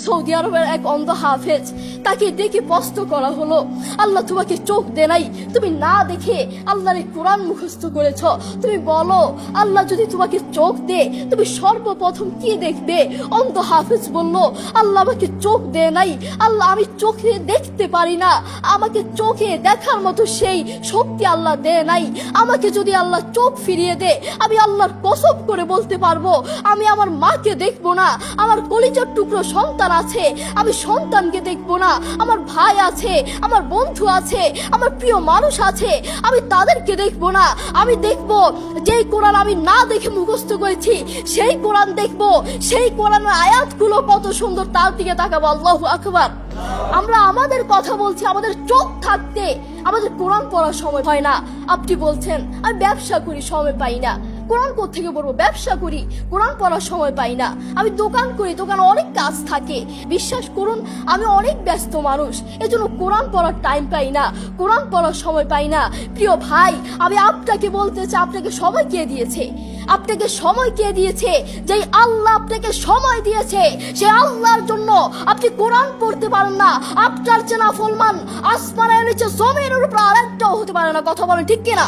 Saudi আরবের এক অন্ধ হাফেজ, তাকে ডেকে প্রশ্ন করা হলো, আল্লাহ তোমাকে চোখ দে নাই, তুমি না দেখে আল্লাহর এই কোরআন মুখস্থ করেছ, তুমি বলো আল্লাহ যদি তোমাকে চোখ দে তুমি সর্বপ্রথম কি দেখবে? অন্ধ হাফেজ বলল, আল্লাহ আমাকে চোখ দে নাই, আল্লাহ আমি চোখে দেখতে পারি না, আমাকে চোখে দেখার মতো সেই শক্তি আল্লাহ দে নাই। আমাকে যদি আল্লাহ চোখ ফিরিয়ে দে, আমি আল্লাহর কসম করে বলতে পারবো আমি আমার মাকে দেখবো না, আমার কলিজার টুকরো সন্তান আছে আমি সন্তানকে দেখবো না, আমার ভাই আছে, আমার বন্ধু আছে, আমার প্রিয় মানুষ আছে আমি তাদেরকে দেখবো না। আমি দেখবো যেই কোরআন আমি না দেখে মুখস্থ করেছি সেই কোরআন দেখবো, সেই কোরআনের আয়াতগুলো কত সুন্দর তার দিকে তাকাবো। আল্লাহু আকবার। আমরা আমাদের কথা বলছি, আমাদের চোখ থাকতে আমাদের কোরআন পড়ার সময় হয় না। আপনি বলছেন আমি ব্যবসা করি সময় পাই না, কোরআন কোত্থেকে পড়বো? ব্যবসা করি কোরআন পড়ার সময় পাই না, আমি দোকান করি দোকানে অনেক কাজ থাকে, বিশ্বাস করুন আমি অনেক ব্যস্ত মানুষ, এজন্য কোরআন পড়ার টাইম পাই না, কোরআন পড়ার সময় পাই না। প্রিয় ভাই, আমি আপনাকে বলতে চাই আপনাকে সময় কে দিয়েছে? আপনাকে সময় কে দিয়েছে? যেই আল্লাহ আপনাকে সময় দিয়েছে সেই আল্লাহর জন্য আপনি কোরআন পড়তে পারেন না। আপনার চেনা ফলমান আসমানের নিচে জমিনের উপর আরেকটাও হতে পারে না। কথা বলেন ঠিক কিনা?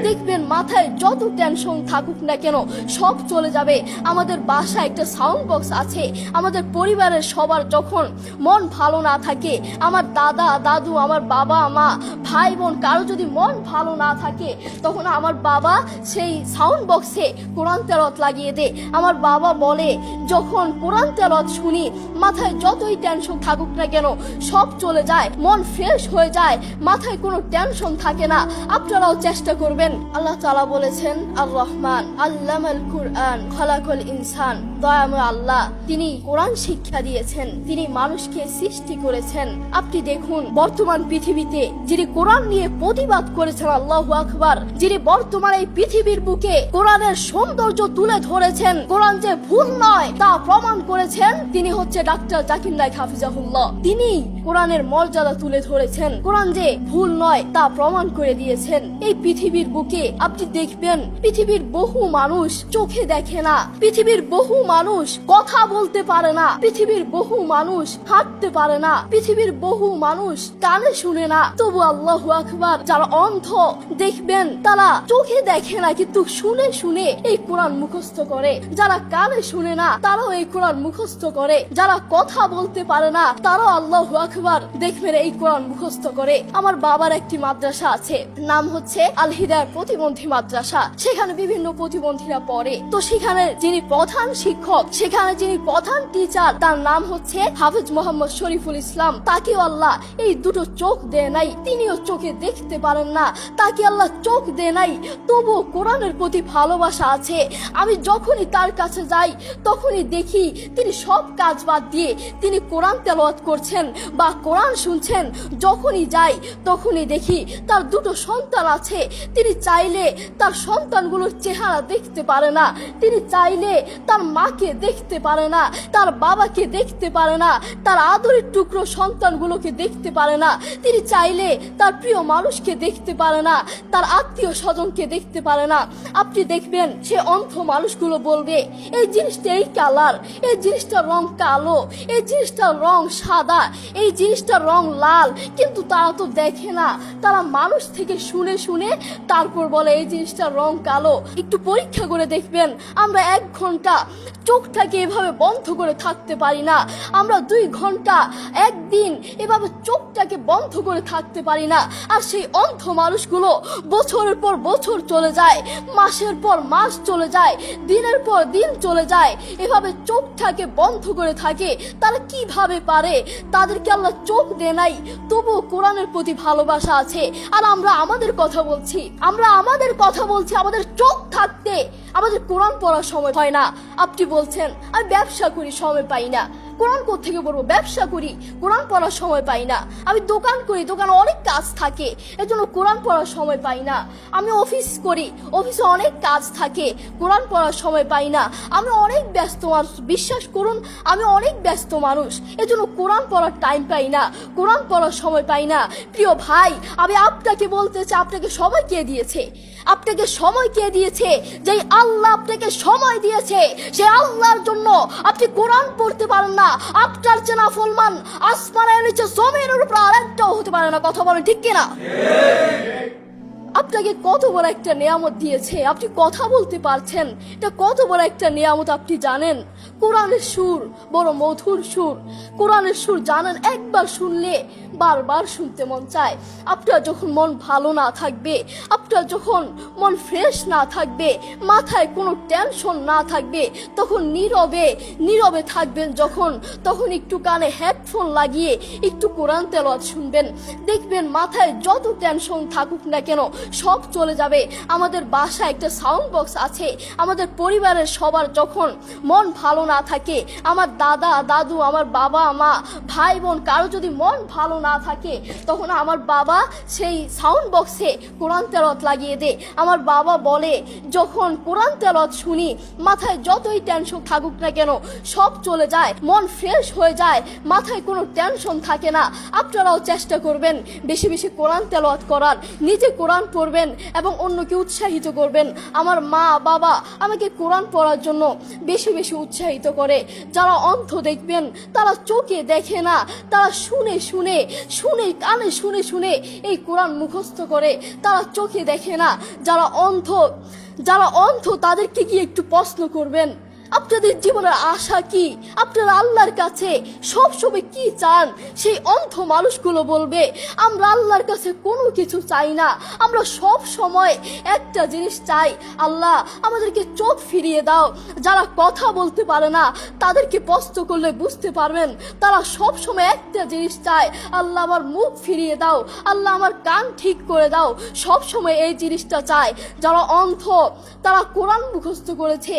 দেখবেন মাথায় যত টেনশন থাকুক না কেন সব চলে যাবে। আমাদের বাসায় একটা সাউন্ড বক্স আছে, আমাদের পরিবারের সবার যখন মন ভালো না থাকে, আমার দাদা দাদু, আমার বাবা মা, ভাই বোন কারো যদি মন ভালো না থাকে, তখন আমার বাবা সেই সাউন্ড বক্সে কোরআন তেলাওয়াত লাগিয়ে দে। আমার বাবা বলে যখন কোরআন তেলাওয়াত শুনি মাথায় যতই টেনশন থাকুক না কেন সব চলে যায়, মন ফ্রেশ হয়ে যায়, মাথায় কোনো টেনশন থাকে না। আপনারাও চেষ্টা করবেন। আল্লাহ তাআলা বলেছেন আর রহমান আল্লামাল কুরআন খালাকাল ইনসান, দয়াময় আল্লাহ তিনি কোরআন শিক্ষা দিয়েছেন, তিনি মানুষকে সৃষ্টি করেছেন। আপনি দেখুন বর্তমান পৃথিবীতে যিনি কোরআন নিয়ে প্রতিবাদ করেছেন, আল্লাহু আকবার, যিনি বর্তমান এই পৃথিবীর বুকে কোরআনের সৌন্দর্য তুলে ধরেছেন, কোরআন যে ভুল নয় তা প্রমাণ করেছেন, তিনি হচ্ছে ডাক্তার জাকির নায়েক হাফিজাহুল্লাহ। তিনি কোরআনের মর্যাদা তুলে ধরেছেন, কোরআন যে ভুল নয় তা প্রমাণ করে দিয়েছেন। এই পৃথিবীর বুকে আপনি দেখবেন পৃথিবীর বহু মানুষ চোখে দেখে না, পৃথিবীর বহু মানুষ কথা বলতে পারে না, পৃথিবীর বহু মানুষ হাঁটতে পারে না, পৃথিবীর বহু মানুষ কানে শুনে না, তবু আল্লাহু আকবার যারা অন্ধ দেখবেন তারা চোখে দেখে না কিন্তু শুনে শুনে এই কোরআন মুখস্থ করে, যারা কানে শুনে না তারাও এই কোরআন মুখস্থ করে, যারা কথা বলতে পারে না তারাও আল্লাহু আকবার দেখবেন এই কোরআন মুখস্থ করে। আমার বাবার একটি মাদ্রাসা আছে, নাম হচ্ছে আল হিদায়াত প্রতিবন্ধী মাদ্রাসা, সেখানে বিভিন্ন প্রতিবন্ধীরা পড়ে। তো সেখানে যিনি প্রধান শিক্ষক, সেখানে যিনি প্রধান টিচার, তার নাম হচ্ছে হাফেজ মোহাম্মদ শরীফুল ইসলাম। তাকেও আল্লাহ এই দুটো চোখ দেয় নাই, তিনিও চোখে দেখতে পারেন না, তাকে আল্লাহ চোখ দেয় নাই, তবুও কোরআনের প্রতি ভালোবাসা আছে। আমি যখনই তার কাছে যাই তখনই দেখি তিনি সব কাজ বাদ দিয়ে তিনি কোরআন তেলাওয়াত করছেন বা কোরআন শুনছেন। যখনই যাই তখনই দেখি তার দুটো সন্তান আছে, তিনি চাইলে তার সন্তানগুলোর চেহারা দেখতে পারে না, তিনি চাইলে তার মাকে দেখতে পারে না, তার বাবাকে দেখতে পারে না, তার আদরের টুকরো সন্তানগুলোকে দেখতে পারে না, তিনি চাইলে তার প্রিয় মানুষকে দেখতে পারে না, তার আত্মীয় স্বজনকে দেখতে পারে না। আপনি দেখবেন সে অন্ধ মানুষগুলো বলবে এই জিনিসটা এই কালার, এই জিনিসটার রং কালো, এই জিনিসটার রং সাদা, এই জিনিসটার রং লাল, কিন্তু তারা তো দেখে না, তারা মানুষ থেকে শুনে শুনে তারপর বলে এই জিনিসটার রং কালো। একটু পরীক্ষা করে দেখবেন আমরা 1 ঘন্টা চোখটাকে এভাবে বন্ধ করে থাকতে পারি না, আমরা 2 ঘন্টা একদিন এভাবে চোখটাকে বন্ধ করে থাকতে পারি না। আর সেই অন্ধ মানুষগুলো বছরের পর বছর চলে যায়, মাসের পর মাস চলে যায়, দিনের পর দিন চলে যায়, এভাবে চোখটাকে বন্ধ করে থাকে। তারা কিভাবে পারে? তাদেরকে আল্লাহ চোখ দেয় নাই, তবুও কোরআনের প্রতি ভালোবাসা আছে। আর আমরা আমাদের কথা বলছি, আমাদের চোখ থাকতে আমাদের কোরআন পড়ার সময় হয় না। আপনি বলছেন আমি ব্যবসা করি সময় পাই না, কোরআন কোত্থেকে পড়বো? ব্যবসা করি কোরআন পড়ার সময় পাই না, আমি দোকান করি দোকানে অনেক কাজ থাকে এজন্য কোরআন পড়ার সময় পাই না, আমি অফিস করি অফিসে অনেক কাজ থাকে কোরআন পড়ার সময় পাই না, আমি অনেক ব্যস্ত মানুষ, বিশ্বাস করুন আমি অনেক ব্যস্ত মানুষ এজন্য কোরআন পড়ার টাইম পাই না, কোরআন পড়ার সময় পাই না। প্রিয় ভাই, আমি আপনাকে বলতে চাই আপনাকে সময় কে দিয়েছে? আপনাকে সময় কে দিয়েছে? যেই আল্লাহ আপনাকে সময় দিয়েছে সেই আল্লাহর জন্য আপনি কোরআন পড়তে পারেন না, না, আপনার চেনা ফলমান আসমানের নিচে জমিনের উপর আর একটাও হতে পারে না। কথা বলেন ঠিক কিনা? আপনাকে কত বড় একটা নিয়ামত দিয়েছে, আপনি কথা বলতে পারছেন, এটা কত বড় একটা নিয়ামত আপনি জানেন? কোরআনের সুর বড় মধুর সুর, কোরআনের সুর জানেন, একবার শুনলে বারবার শুনতে মন চায়। আপনার যখন মন ভালো না থাকবে, আপনার যখন মন ফ্রেশ না থাকবে, মাথায় কোনো টেনশন না থাকবে, তখন নীরবে নীরবে থাকবেন যখন, তখন একটু কানে হেডফোন লাগিয়ে একটু কোরআন তেলাওয়াত শুনবেন, দেখবেন মাথায় যত টেনশন থাকুক না কেন সব চলে যাবে। আমাদের বাসায় একটা সাউন্ড বক্স আছে, আমাদের পরিবারের সবার যখন মন ভালো না থাকে, আমার দাদা দাদু, আমার বাবা মা, ভাই বোন, কারো যদি মন ভালো না থাকে, তখন আমার বাবা সেই সাউন্ড বক্সে কোরআন তেলাওয়াত লাগিয়ে দেয়। আমার বাবা বলে, যখন কোরআন তেলাওয়াত শুনি মাথায় যতই টেনশন থাকুক না কেন সব চলে যায়, মন ফ্রেশ হয়ে যায়, মাথায় কোনো টেনশন থাকে না। আপনারাও চেষ্টা করবেন বেশি বেশি কোরআন তেলাওয়াত করার, নিজে কোরআন পড়বেন এবং অন্যকে উৎসাহিত করবেন। আমার মা বাবা আমাকে কোরআন পড়ার জন্য বেশি বেশি উৎসাহিত করে। যারা অন্ধ দেখবেন, তারা চোখে দেখে না, তারা শুনে শুনে শুনে কানে শুনে শুনে এই কোরআন মুখস্থ করে, তারা চোখে দেখে না। যারা অন্ধ তাদেরকে গিয়ে একটু প্রশ্ন করবেন, আপনাদের জীবনের আশা কি, আপনারা আল্লাহর কাছে সবসময় কি চান? সেই অন্ধ মানুষগুলো বলবে, আমরা আল্লাহর কাছে কোনো কিছু চাই না, আমরা সব সময় একটা জিনিস চাই, আল্লাহ আমাদেরকে চোখ ফিরিয়ে দাও। যারা কথা বলতে পারে না তাদেরকে প্রশ্ন করলে বুঝতে পারবেন, তারা সব সময় একটা জিনিস চায়, আল্লাহ আমার মুখ ফিরিয়ে দাও, আল্লাহ আমার কান ঠিক করে দাও, সব সময় এই জিনিসটা চায়। যারা অন্ধ তারা কোরআন মুখস্থ করেছে।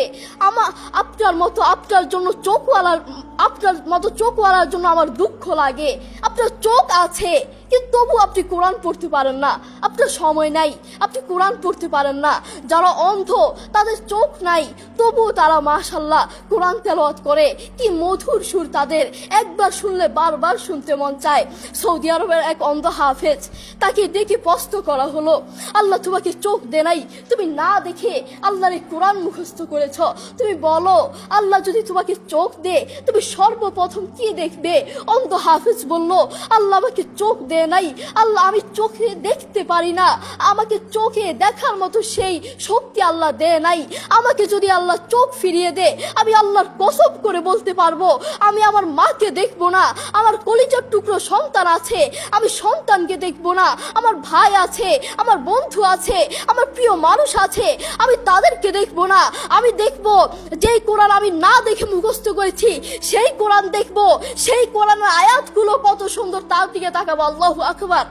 আপনার মতো চোখওয়ালার জন্য আমার দুঃখ লাগে। আপনার চোখ আছে কিন্তু তবু আপনি কোরআন পড়তে পারেন না, আপনার সময় নাই, আপনি কোরআন পড়তে পারেন না। যারা অন্ধ তাদের চোখ নাই তবুও তারা মাশাআল্লাহ কোরআন তেলাওয়াত করে, কি মধুর সুর তাদের, একবার শুনলে বারবার শুনতে মন চায়। সৌদি আরবের এক অন্ধ হাফেজ, তাকে দেখে প্রশ্ন করা হলো, আল্লাহ তোমাকে চোখ দে নাই, তুমি না দেখে আল্লাহর কোরআন মুখস্থ করেছ, তুমি বলো আল্লাহ যদি তোমাকে চোখ দে তুমি সর্বপ্রথম কি দেখবে? অন্ধ হাফেজ বলল, আল্লাহ আমাকে চোখ দে নাই, আল্লাহ আমি চোখে দেখতে পারি না, আমাকে চোখে দেখার মতো সেই শক্তি আল্লাহ দে নাই। আমাকে যদি আল্লাহ চোখ ফিরিয়ে দে, আমি আল্লাহর কসম করে বলতে পারবো আমি আমার মাকে দেখবো না, আমার কলিজার টুকরো সন্তান আছে আমি সন্তানকে দেখবো না, আমার ভাই আছে, আমার বন্ধু আছে, আমার প্রিয় মানুষ আছে আমি তাদেরকে দেখবো না। আমি দেখবো যেই কোরআন আমি না দেখে মুখস্থ করেছি সেই কোরআন দেখবো, সেই কোরআনের আয়াতগুলো কত সুন্দর, তার দিকে তাকাবো। আল্লাহু আকবার।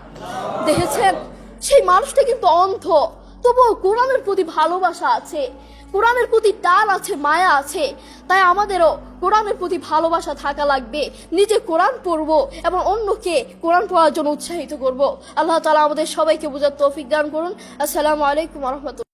দেখেছেন, সেই মানুষটা কিন্তু অন্ধ, তবুও কোরআনের প্রতি ভালোবাসা আছে, কোরআনের প্রতি টান আছে, মায়া আছে। তাই আমাদেরও কোরআনের প্রতি ভালোবাসা থাকা লাগবে, নিজে কোরআন পড়বো এবং অন্যকে কোরআন পড়ার জন্য উৎসাহিত করব। আল্লাহ তাআলা আমাদের সবাইকে বোঝার তৌফিক দান করুন। আসসালামু আলাইকুম ওয়া রাহমাতুল্লাহ।